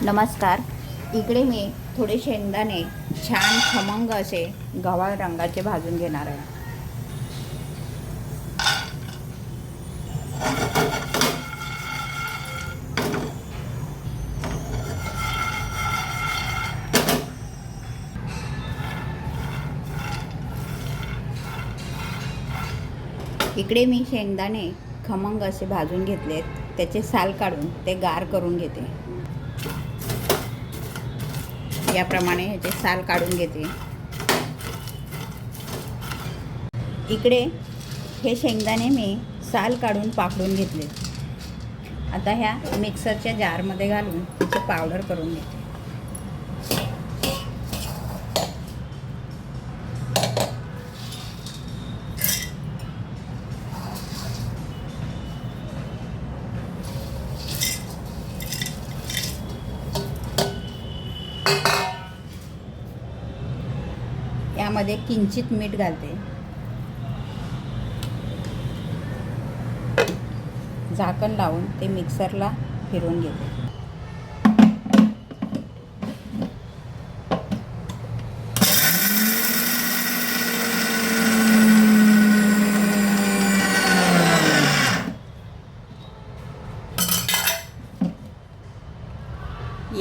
नमस्कार. इकडे मी थोडे शेंगदाणे छान खमंग असे गव्हाळ रंगाचे भाजून घेणार आहे. इकडे मी शेंगदाणे खमंग असे भाजून घेतलेत. त्याचे साल काढून ते गार करून घेते. याप्रमाणे ह्याचे साल काढून घेते. इकडे हे शेंगदाणे मी साल काढून पाकडून घेतले. आता ह्या मिक्सरच्या जारमध्ये घालून त्याची पावडर करून घेते. यामध्ये किंचित मीठ घालते. झाकण लावून ते मिक्सरला फिरवून घेते.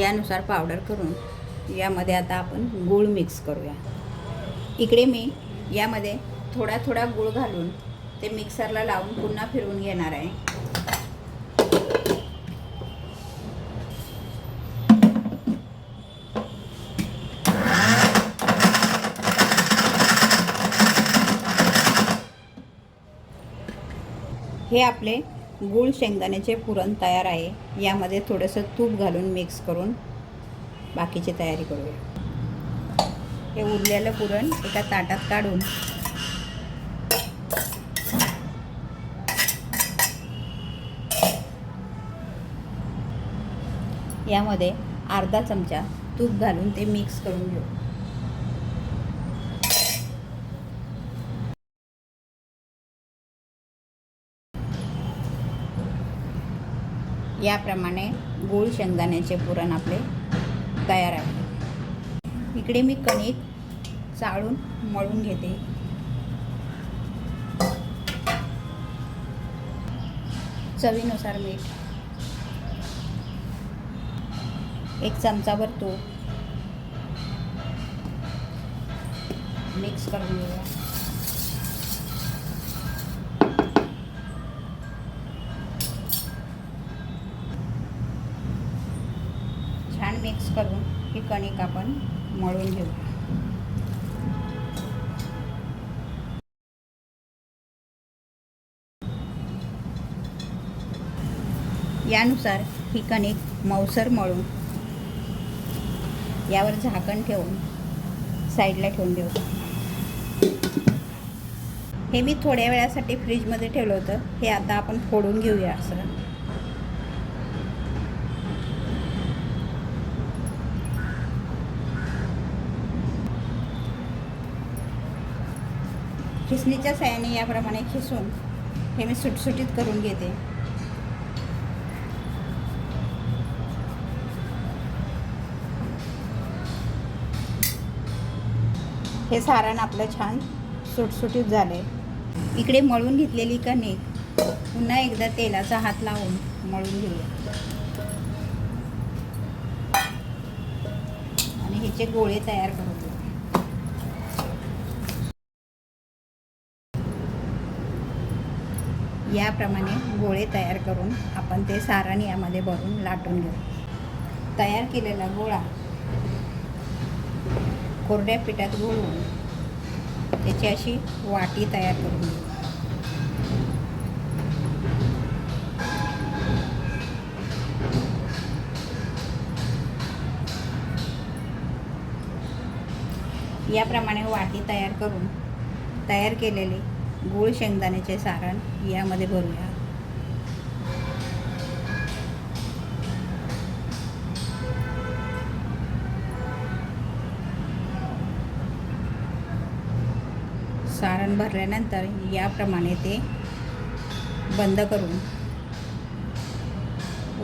यानुसार पावडर करून यामध्ये आता आपण गूळ मिक्स करूया. इकडे मी यामध्ये थोडा थोडा गूळ घालून ते मिक्सरला लावून पुन्हा फिरवून घेणार आहे. हे आपले गूळ शेंगदाण्याचे पुरण तयार आहे. यामध्ये थोडंसं तूप घालून मिक्स करून बाकीची तयारी करूया. हे उरलेलं पुरण एका ताटात काढून यामध्ये अर्धा चमचा तूप घालून ते मिक्स करून घेऊ. याप्रमाणे गूळ शेंगदाण्याचे पुरण आपले तयार आहे. इकडे मी कणिक चाळून मळून घेते. चवीनुसार मीठ, एक चमचाभर तूप मिक्स करून घेऊया. छान मिक्स करून ही कणिक आपण मळून घेऊ. यानुसार ही कणिक मऊसर मळून यावर झाकण ठेवून साईडला ठेवून देऊ. हे मी थोड्या वेळासाठी फ्रीजमध्ये ठेवलं होतं. हे आता आपण फोडून घेऊया. असं खिसणीच्या साहाय्याने याप्रमाणे खिसून हे मी सुटसुटीत करून घेते. हे सारण आपलं छान सुटसुटीत झाले. इकडे मळून घेतलेली कणिक पुन्हा एकदा तेलाचा हात लावून मळून घेऊया आणि ह्याचे गोळे तयार करून घेऊ. याप्रमाणे गोळे तयार करून आपण ते सारण यामध्ये भरून लाटून घेऊ. तयार केलेला गोळा कोरड्या पिठात घोळवून त्याची अशी वाटी तयार करून घेऊ. याप्रमाणे वाटी तयार करून तयार केलेले गूळ शेंगदाण्याचे सारण यामध्ये भरूया. सारण भरल्यानंतर याप्रमाणे ते बंद करून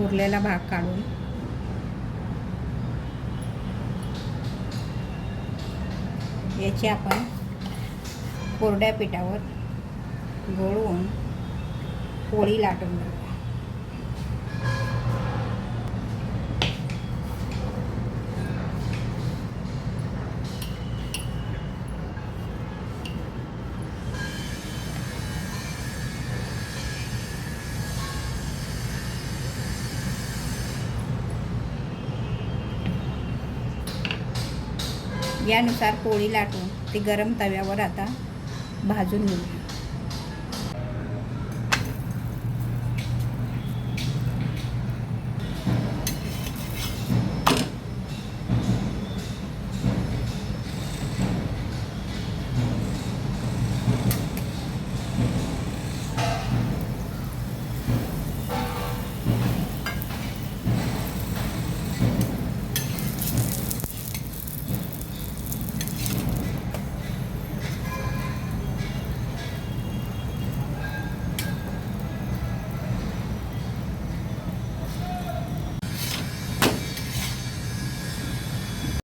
उरलेला भाग काढून याची आपण कोरड्या पिठावर घोळवून पोळी लाटून घेऊया. यानुसार पोळी लाटून ती गरम तव्यावर आता भाजून घेऊया.